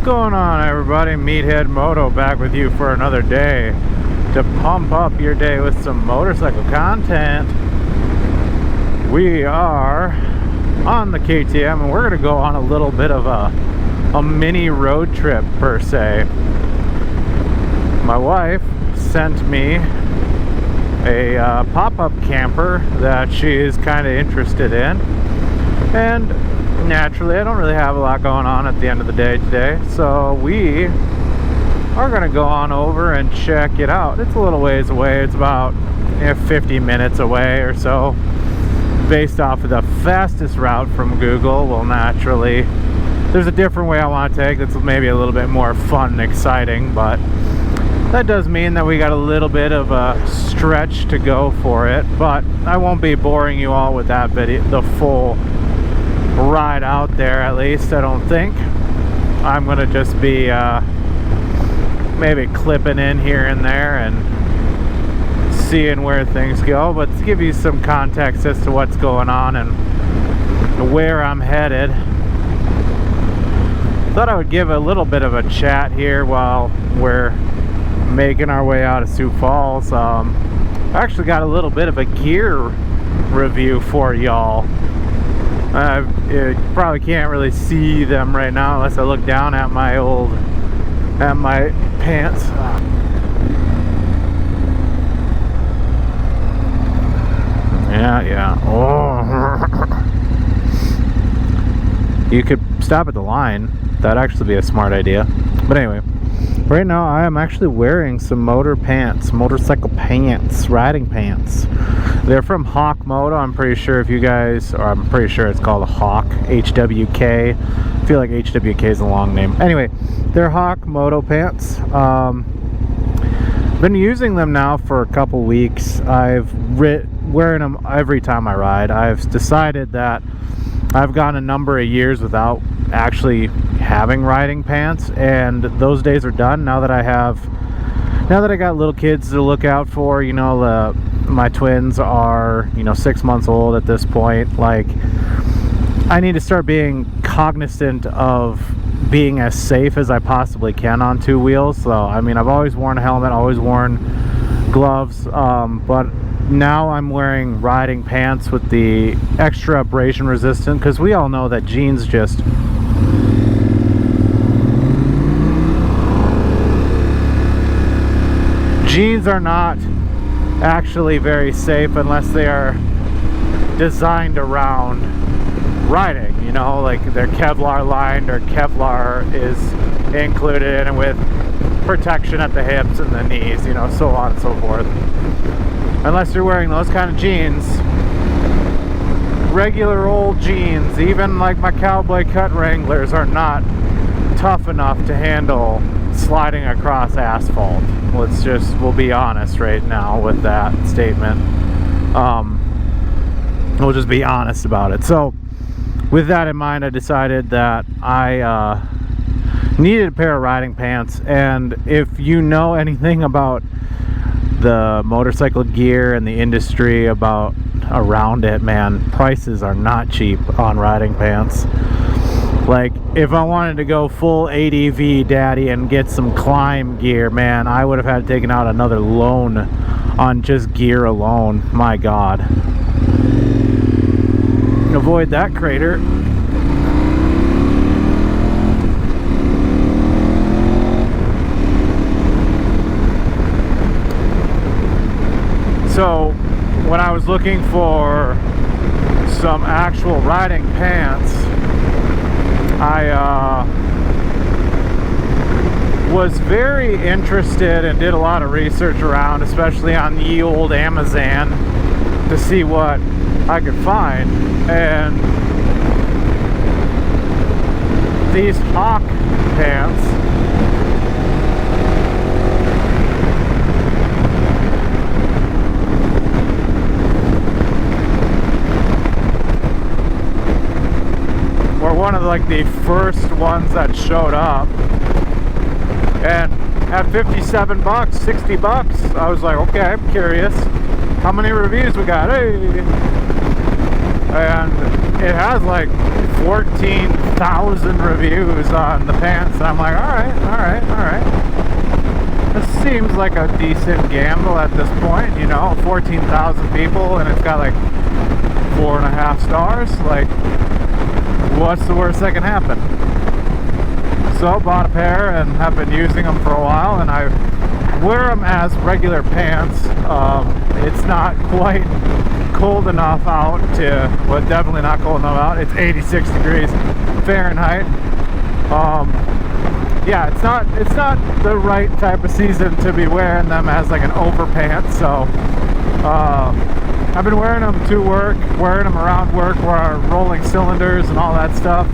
going on, everybody? Meathead Moto back with you for another day to pump up your day with some motorcycle content. We are on the KTM and we're going to go on a little bit of a mini road trip per se. My wife sent me a pop-up camper that she's kind of interested in, and naturally I don't really have a lot going on at the end of the day today, so we are going to go on over and check it out. It's a little ways away. It's about 50 minutes away or so, based off of the fastest route from Google. Well, naturally there's a different way I want to take that's maybe a little bit more fun and exciting, but that does mean that we got a little bit of a stretch to go for it. But I won't be boring you all with that video, the full ride out there, at least I don't think. I'm gonna just be maybe clipping in here and there and seeing where things go, but to give you some context as to what's going on and where I'm headed, thought I would give a little bit of a chat here while we're making our way out of Sioux Falls. I actually got a little bit of a gear review for y'all. You probably can't really see them right now unless I look down at my pants. Yeah. Oh. You could stop at the line. That'd actually be a smart idea. But anyway, right now I am actually wearing some motorcycle pants, riding pants. They're from HWK Moto. I'm pretty sure if you guys, or I'm pretty sure it's called a HWK, HWK. I feel like HWK is a long name. Anyway, they're HWK Moto pants. Been using them now for a couple weeks. Wearing them every time I ride. I've decided that I've gone a number of years without actually having riding pants, and those days are done now that I got little kids to look out for. You know, my twins are 6 months old at this point. Like, I need to start being cognizant of being as safe as I possibly can on two wheels. So I mean, I've always worn a helmet, always worn gloves, but now I'm wearing riding pants with the extra abrasion resistant, because we all know that jeans are not actually very safe unless they are designed around riding, like they're Kevlar lined, or Kevlar is included in it with protection at the hips and the knees, so on and so forth. Unless you're wearing those kind of jeans, regular old jeans, even like my cowboy cut Wranglers, are not tough enough to handle sliding across asphalt. We'll be honest right now with that statement. We'll just be honest about it. So with that in mind, I decided that I needed a pair of riding pants. And if you know anything about the motorcycle gear and the industry around it, man, prices are not cheap on riding pants. Like, if I wanted to go full ADV daddy and get some climb gear, man, I would have had to take out another loan on just gear alone. My God. Avoid that crater. So when I was looking for some actual riding pants, I was very interested and did a lot of research around, especially on the old Amazon, to see what I could find. And these HWK pants were one of the first ones that showed up, and at 57 bucks, 60 bucks, I was like, okay, I'm curious how many reviews we got. Hey, and it has like 14,000 reviews on the pants. And I'm like, all right. This seems like a decent gamble at this point, you know, 14,000 people and it's got like 4.5 stars. Like, what's the worst that can happen? So bought a pair and have been using them for a while, and I wear them as regular pants. It's not quite cold enough out to, well, definitely not cold enough out. It's 86 degrees Fahrenheit. Yeah, it's not the right type of season to be wearing them as like an overpants. So I've been wearing them to work, wearing them around work where I'm rolling cylinders and all that stuff.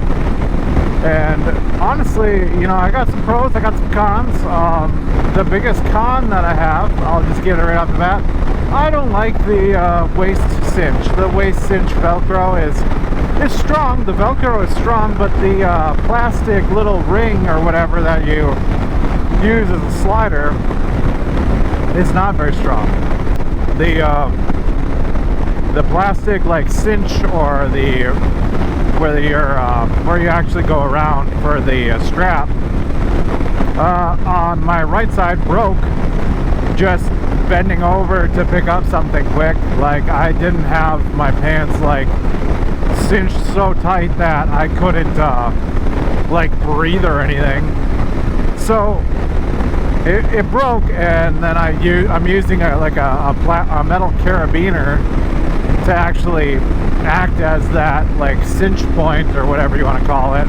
And honestly, you know, I got some pros, I got some cons. The biggest con that I have, I'll just get it right off the bat, I don't like the waist cinch. The waist cinch Velcro is strong. The Velcro is strong, but the plastic little ring or whatever that you use as a slider is not very strong. The plastic like cinch, or the where you actually go around for the strap on my right side broke just bending over to pick up something quick. Like, I didn't have my pants like cinched so tight that I couldn't like breathe or anything. So it broke, and then I'm using a metal carabiner to actually act as that like cinch point or whatever you want to call it.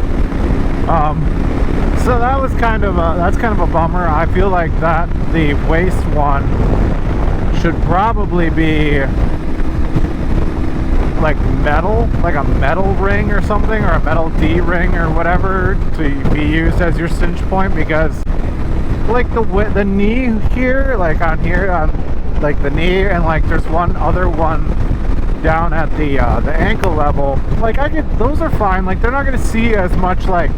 So that was that's kind of a bummer. I feel like that the waist one should probably be like metal, like a metal ring or something, or a metal D ring or whatever, to be used as your cinch point, because like the knee here, like on here, on like the knee, and like there's one other one down at the ankle level, like those are fine. Like, they're not going to see as much like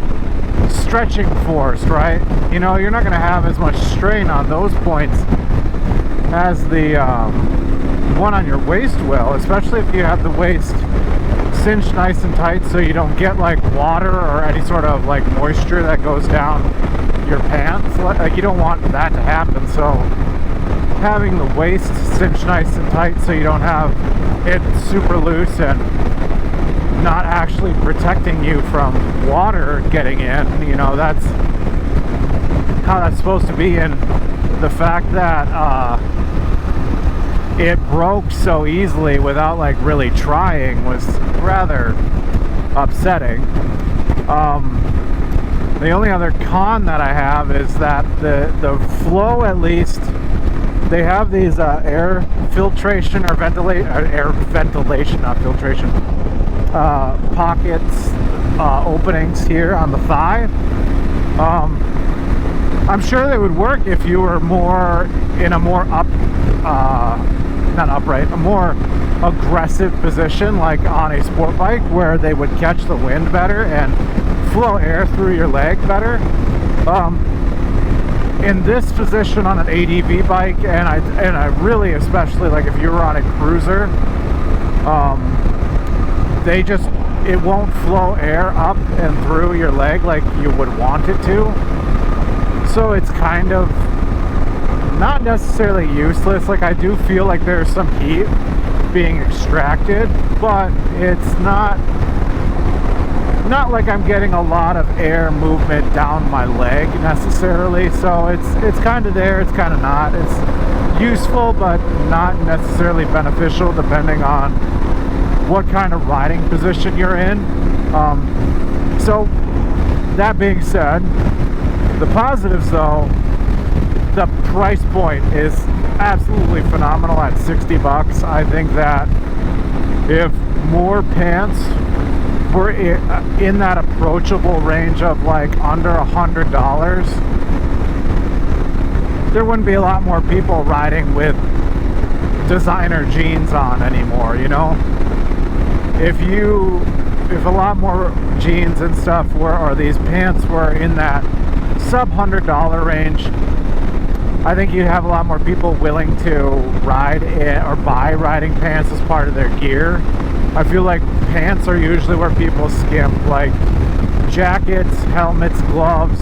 stretching force, right? You know, you're not going to have as much strain on those points as the one on your waist will, especially if you have the waist cinched nice and tight so you don't get like water or any sort of like moisture that goes down your pants. Like, you don't want that to happen. So having the waist cinched nice and tight so you don't have it super loose and not actually protecting you from water getting in, you know, that's how that's supposed to be. And the fact that it broke so easily without like really trying was rather upsetting. The only other con that I have is that the flow, at least, they have these air filtration or air ventilation, not filtration, pockets, openings here on the thigh. I'm sure they would work if you were more in a more not upright, a more aggressive position, like on a sport bike, where they would catch the wind better and flow air through your leg better. In this position on an ADV bike, and I really, especially like if you were on a cruiser, it won't flow air up and through your leg like you would want it to. So it's kind of not necessarily useless. Like, I do feel like there's some heat being extracted, but it's not like I'm getting a lot of air movement down my leg necessarily. So it's kind of there, it's kind of not. It's useful, but not necessarily beneficial, depending on what kind of riding position you're in. So that being said, the positives though, the price point is absolutely phenomenal at $60. I think that if more pants were in that approachable range of like under $100, there wouldn't be a lot more people riding with designer jeans on anymore, you know? If a lot more jeans and stuff or these pants were in that sub $100 range, I think you'd have a lot more people willing to ride or buy riding pants as part of their gear. I feel like pants are usually where people skimp, like jackets, helmets, gloves,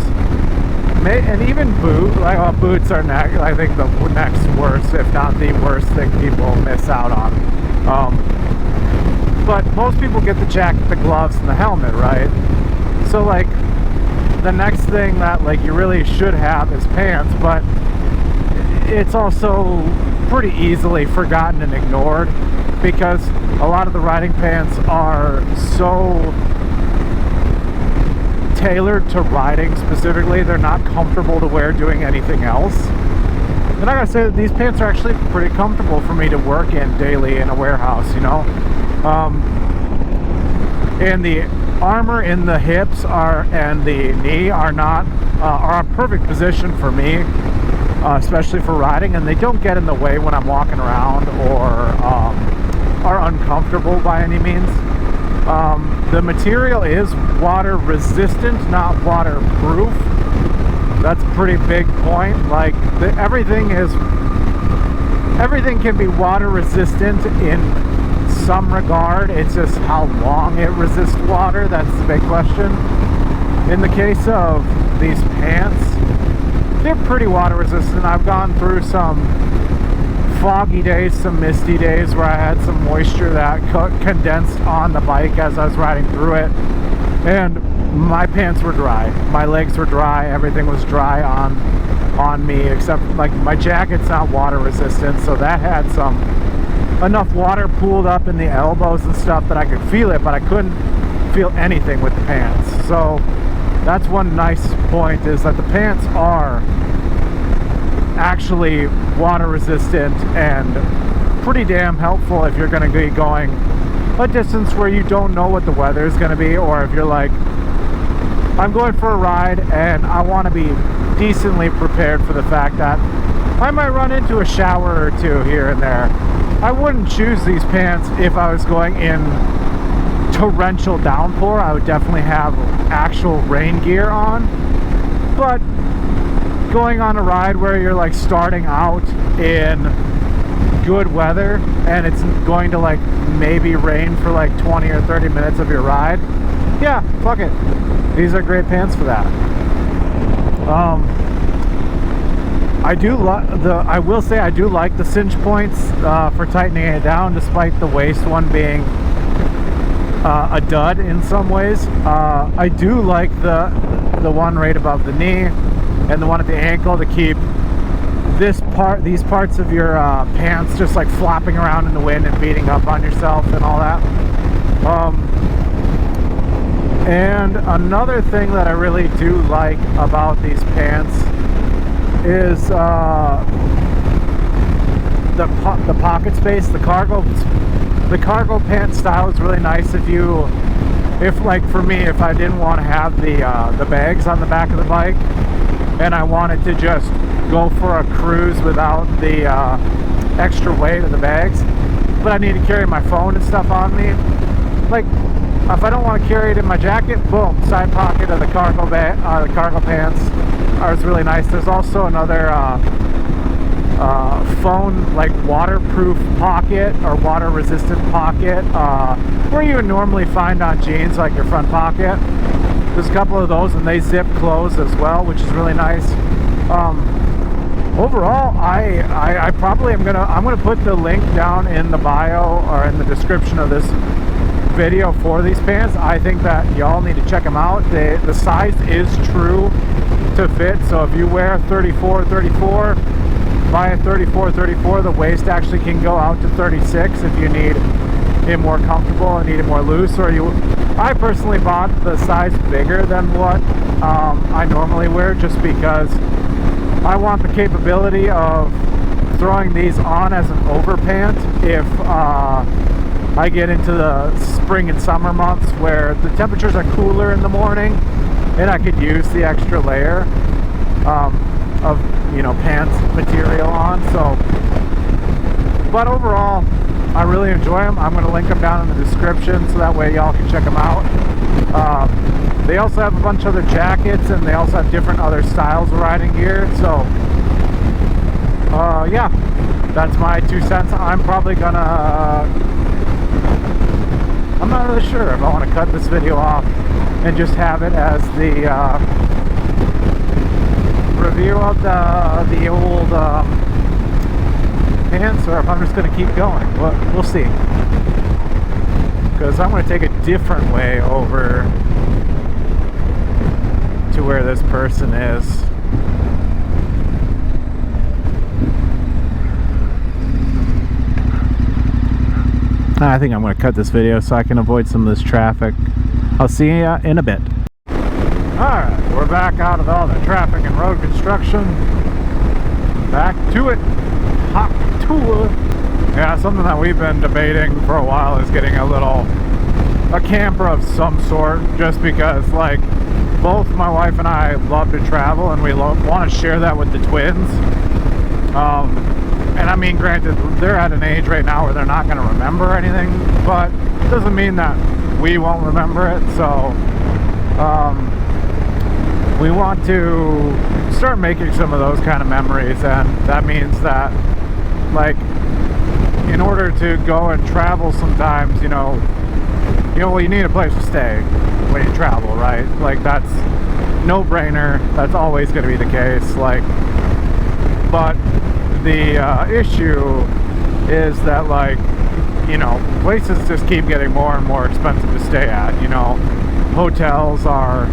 and even boots are I think the next worst, if not the worst thing people miss out on. But most people get the jacket, the gloves, and the helmet, right? So like the next thing that like you really should have is pants, but it's also pretty easily forgotten and ignored because a lot of the riding pants are so tailored to riding specifically. They're not comfortable to wear doing anything else. And I gotta say that these pants are actually pretty comfortable for me to work in daily in a warehouse, you know. And the armor in the hips and the knee are a perfect position for me, especially for riding, and they don't get in the way when I'm walking around or are uncomfortable by any means. The material is water resistant, not waterproof. That's a pretty big point. Like everything can be water resistant in some regard. It's just how long it resists water. That's the big question. In the case of these pants, they're pretty water resistant. I've gone through some foggy days, some misty days where I had some moisture that condensed on the bike as I was riding through it, and my pants were dry, my legs were dry, everything was dry on me, except like my jacket's not water resistant, so that had enough water pooled up in the elbows and stuff that I could feel it, but I couldn't feel anything with the pants. So that's one nice point, is that the pants are actually water resistant and pretty damn helpful if you're going to be going a distance where you don't know what the weather is going to be, or if you're like, I'm going for a ride and I want to be decently prepared for the fact that I might run into a shower or two here and there. I wouldn't choose these pants if I was going in torrential downpour. I would definitely have actual rain gear on, but going on a ride where you're like starting out in good weather and it's going to like maybe rain for like 20 or 30 minutes of your ride, yeah, fuck it, these are great pants for that. I will say I do like the cinch points for tightening it down, despite the waist one being a dud in some ways. I do like the one right above the knee and the one at the ankle to keep these parts of your pants just like flopping around in the wind and beating up on yourself and all that. And another thing that I really do like about these pants is the pocket space. The cargo pant style is really nice if like for me, if I didn't want to have the bags on the back of the bike and I wanted to just go for a cruise without the extra weight of the bags, but I need to carry my phone and stuff on me, like if I don't want to carry it in my jacket, boom, side pocket of the cargo pants is really nice. There's also another phone like waterproof pocket or water resistant pocket where you would normally find on jeans, like your front pocket. There's a couple of those and they zip closed as well, which is really nice. Overall, I probably I'm gonna put the link down in the bio or in the description of this video for these pants. I think that y'all need to check them out. The size is true to fit, so if you wear 34, buy a 34, the waist actually can go out to 36 if you need it more comfortable and need it more loose, or I personally bought the size bigger than what I normally wear, just because I want the capability of throwing these on as an overpant if I get into the spring and summer months where the temperatures are cooler in the morning and I could use the extra layer of pants material on. So, but overall, I really enjoy them. I'm going to link them down in the description so that way y'all can check them out. They also have a bunch of other jackets and they also have different other styles of riding gear. So yeah, that's my 2 cents. I'm probably gonna I'm not really sure if I want to cut this video off and just have it as the review of the old pants, or if I'm just going to keep going. We'll see. Because I'm going to take a different way over to where this person is. I think I'm going to cut this video so I can avoid some of this traffic. I'll see you in a bit. Alright, we're back out of all the traffic and road construction. Back to it. Hot tour. Yeah, something that we've been debating for a while is getting a camper of some sort, just because, like, both my wife and I love to travel, and we want to share that with the twins. And I mean, granted, they're at an age right now where they're not going to remember anything, but it doesn't mean that we won't remember it. So we want to start making some of those kind of memories, and that means that, like, in order to go and travel sometimes, you need a place to stay when you travel, right? Like, that's no-brainer. That's always going to be the case. Like, but the issue is that, like, places just keep getting more and more expensive to stay at. Hotels are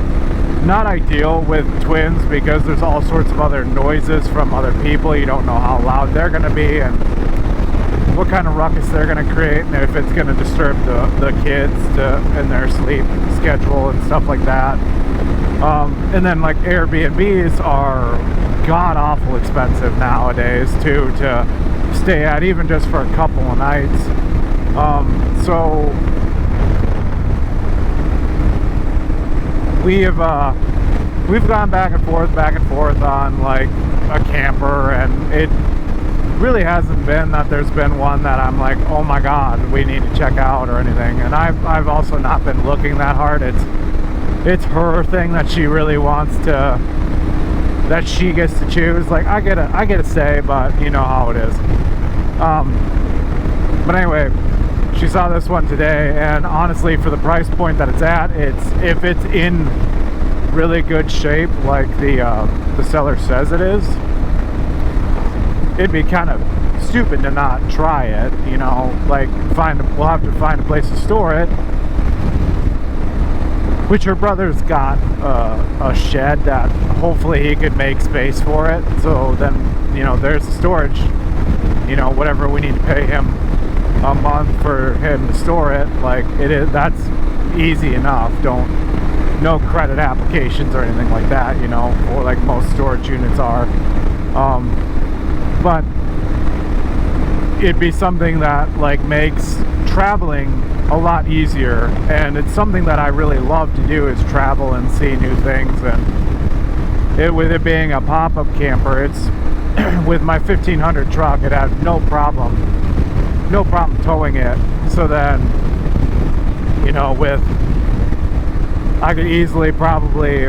not ideal with twins because there's all sorts of other noises from other people. You don't know how loud they're going to be and what kind of ruckus they're going to create, and if it's going to disturb the kids in their sleep schedule and stuff like that. And then, like, Airbnbs are god-awful expensive nowadays too to stay at, even just for a couple of nights. So we've gone back and forth on, like, a camper, and it really hasn't been that there's been one that I'm like, oh my god, we need to check out or anything. And I've also not been looking that hard. It's her thing that she really wants to, that she gets to choose. Like, I get a say, but you know how it is. But anyway, she saw this one today, and honestly, for the price point that it's at, if it's in really good shape, like the seller says it is, it'd be kind of stupid to not try it. Like, we'll have to find a place to store it, which her brother's got a shed that hopefully he could make space for it. So then, there's the storage, whatever we need to pay him a month for him to store it. Like, that's easy enough. No credit applications or anything like that, or like most storage units are. But it'd be something that, like, makes traveling a lot easier, and it's something that I really love to do, is travel and see new things. And with it being a pop-up camper, it's with my 1500 truck, it had no problem towing it. So then, I could easily probably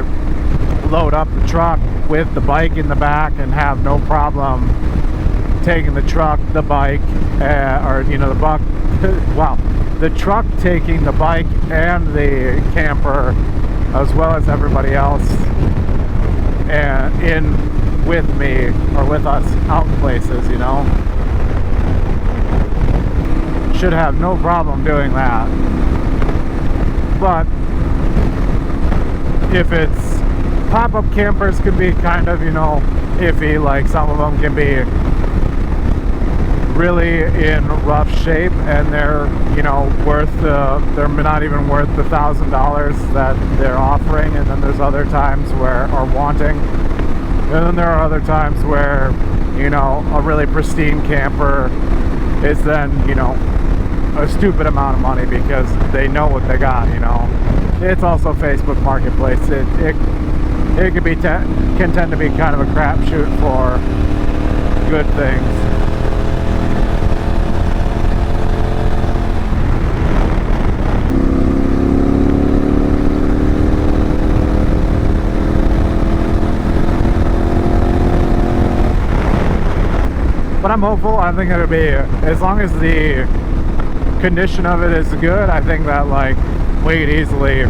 load up the truck with the bike in the back and have no problem taking the truck, the bike, the truck taking the bike and the camper, as well as everybody else, and in with me or with us out places. Should have no problem doing that. But if it's pop-up campers, can be kind of iffy. Like, some of them can be really in rough shape, and they're they're not even worth the $1,000 that they're offering. And then there's other times where wanting, and then there are other times where a really pristine camper is then a stupid amount of money because they know what they got. It's also Facebook Marketplace. It could be can tend to be kind of a crapshoot for good things. But I'm hopeful. I think it'll be, as long as the condition of it is good. I think that like we could easily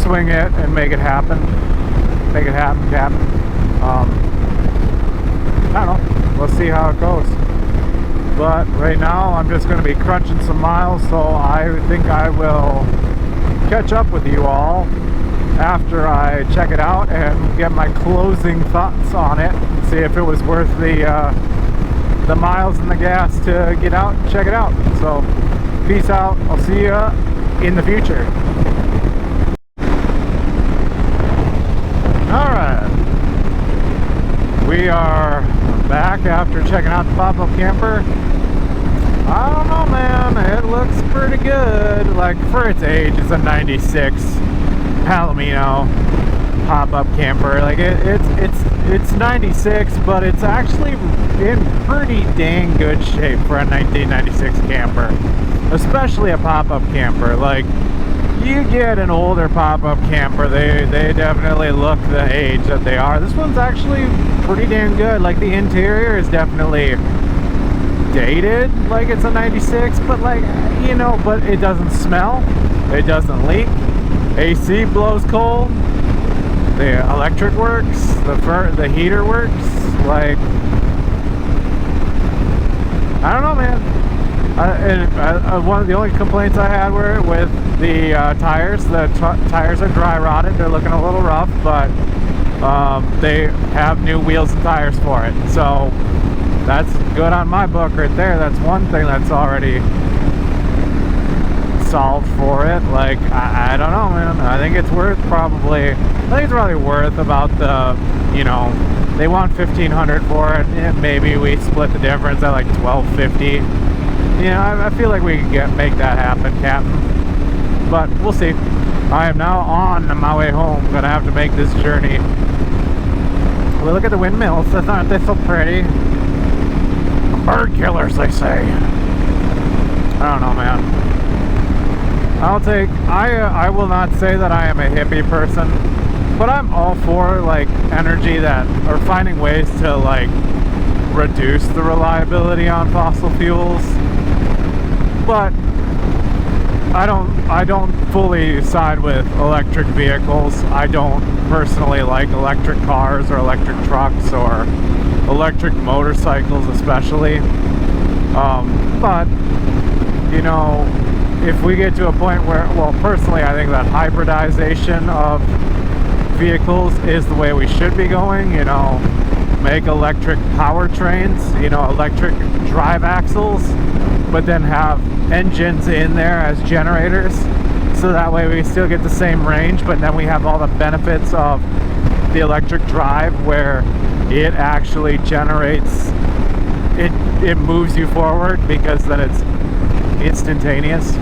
swing it and make it happen, Captain. I don't know, we'll see how it goes. But right now I'm just going to be crunching some miles, so I think I will catch up with you all after I check it out and get my closing thoughts on it, see if it was worth the miles and the gas to get out and check it out. So peace out, I'll see you in the future. Alright, we are back after checking out the pop-up camper. I don't know, man, it looks pretty good. Like, for its age, it's a 96 Palomino pop-up camper. Like, it's 96, but it's actually in pretty dang good shape for a 1996 camper, especially a pop-up camper. Like, you get an older pop-up camper, they definitely look the age that they are. This one's actually pretty damn good. Like, the interior is definitely dated, like it's a 96, but like, you know, but it doesn't smell, it doesn't leak, AC blows cold, the electric works, the heater works. Like, I don't know, man. One of the only complaints I had were with the tires. The tires are dry rotted, they're looking a little rough, but they have new wheels and tires for it, so that's good on my book right there. That's one thing that's already solved for it. Like, I don't know, man. I think it's worth probably worth about the, you know, they want $1,500 for it. Maybe we split the difference at like $1,250. You know, I feel like we can make that happen, Captain. But we'll see. I am now on my way home. I'm gonna have to make this journey. Well, look at the windmills. Aren't they so pretty? Bird killers, they say. I don't know, man. I will not say that I am a hippie person, but I'm all for like energy that, or finding ways to like reduce the reliability on fossil fuels. But I don't fully side with electric vehicles. I don't personally like electric cars or electric trucks or electric motorcycles especially. But, you know, if we get to a point where, well, personally I think that hybridization of vehicles is the way we should be going. You know, make electric powertrains, you know, electric drive axles, but then have engines in there as generators, so that way we still get the same range, but then we have all the benefits of the electric drive where it actually generates, it moves you forward, because then it's instantaneous.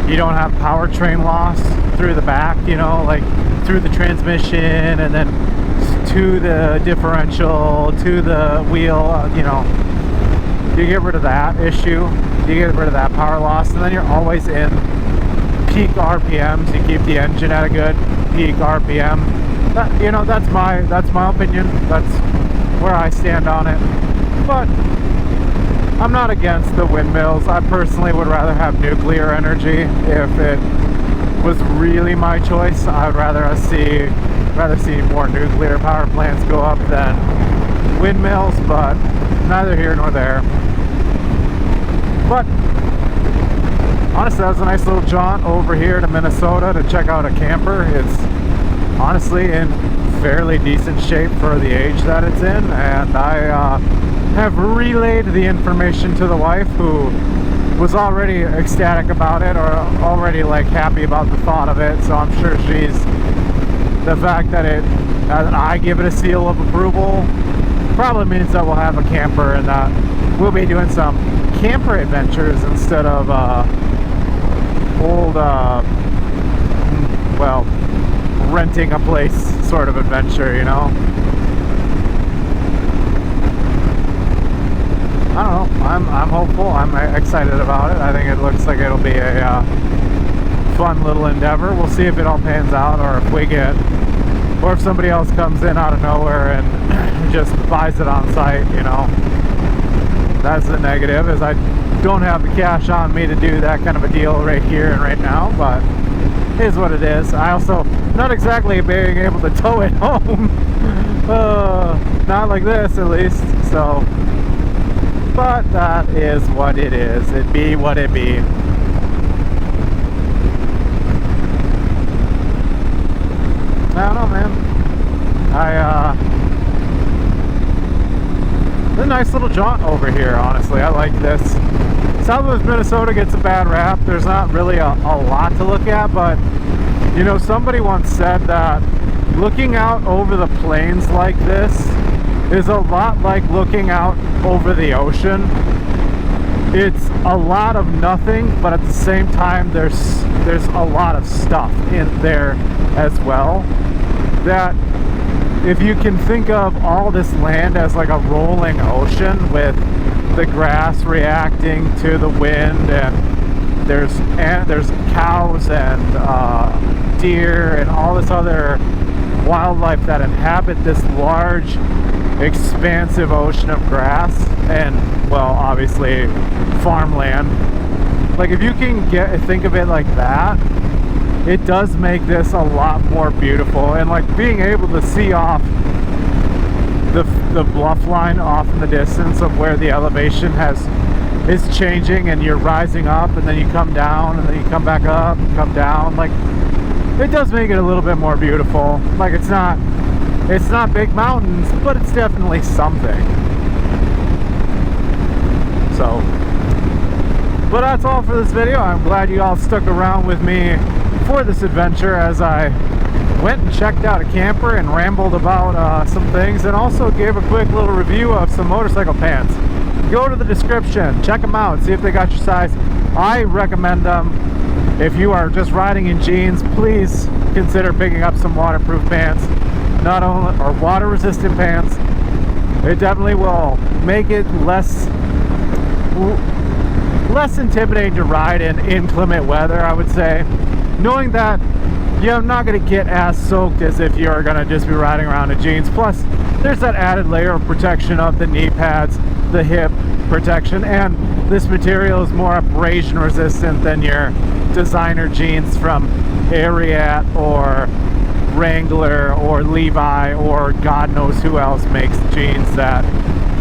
You don't have powertrain loss through the back, you know, like through the transmission and then to the differential, to the wheel, you know. You get rid of that issue, you get rid of that power loss, and then you're always in peak RPMs. You keep the engine at a good peak RPM. That, you know, that's my opinion. That's where I stand on it. But I'm not against the windmills. I personally would rather have nuclear energy. If it was really my choice, I would rather see more nuclear power plants go up than windmills, but neither here nor there. But honestly, that was a nice little jaunt over here to Minnesota to check out a camper. It's honestly in fairly decent shape for the age that it's in, and I have relayed the information to the wife, who was already ecstatic about it, or already like happy about the thought of it. So I'm sure the fact that I give it a seal of approval probably means that we'll have a camper, and that we'll be doing some camper adventures instead of old well, renting a place sort of adventure, you know. I don't know, I'm hopeful, I'm excited about it. I think it looks like it'll be a fun little endeavor. We'll see if it all pans out, or if somebody else comes in out of nowhere and just buys it on site, you know. That's the negative, is I don't have the cash on me to do that kind of a deal right here and right now, but it is what it is. I also, not exactly being able to tow it home. Not like this, at least, so. But that is what it is. It be what it be. I don't know, man. It's a nice little jaunt over here, honestly. I like this. Southwest Minnesota gets a bad rap. There's not really a lot to look at, but you know, somebody once said that looking out over the plains like this is a lot like looking out over the ocean. It's a lot of nothing, but at the same time there's a lot of stuff in there as well. That if you can think of all this land as like a rolling ocean with the grass reacting to the wind, and there's cows and deer and all this other wildlife that inhabit this large expansive ocean of grass and, well, obviously farmland. Like, if you can think of it like that, it does make this a lot more beautiful. And like being able to see off the bluff line off in the distance of where the elevation is changing, and you're rising up and then you come down and then you come back up and come down, like, it does make it a little bit more beautiful. Like, it's not big mountains, but it's definitely something. So, but that's all for this video. I'm glad you all stuck around with me for this adventure as I went and checked out a camper and rambled about some things, and also gave a quick little review of some motorcycle pants. Go to the description, check them out, see if they got your size. I recommend them. If you are just riding in jeans, please consider picking up some waterproof pants, not only, or water resistant pants. It definitely will make it less intimidating to ride in inclement weather, I would say, knowing that you're not going to get as soaked as if you're going to just be riding around in jeans. Plus, there's that added layer of protection of the knee pads, the hip protection, and this material is more abrasion resistant than your designer jeans from Ariat or Wrangler or Levi or God knows who else makes jeans that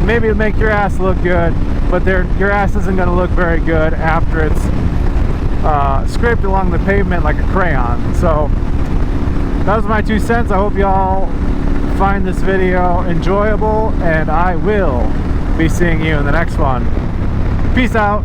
maybe make your ass look good, but your ass isn't going to look very good after it's scraped along the pavement like a crayon. So that was my 2 cents. I hope y'all find this video enjoyable, and I will be seeing you in the next one. Peace out.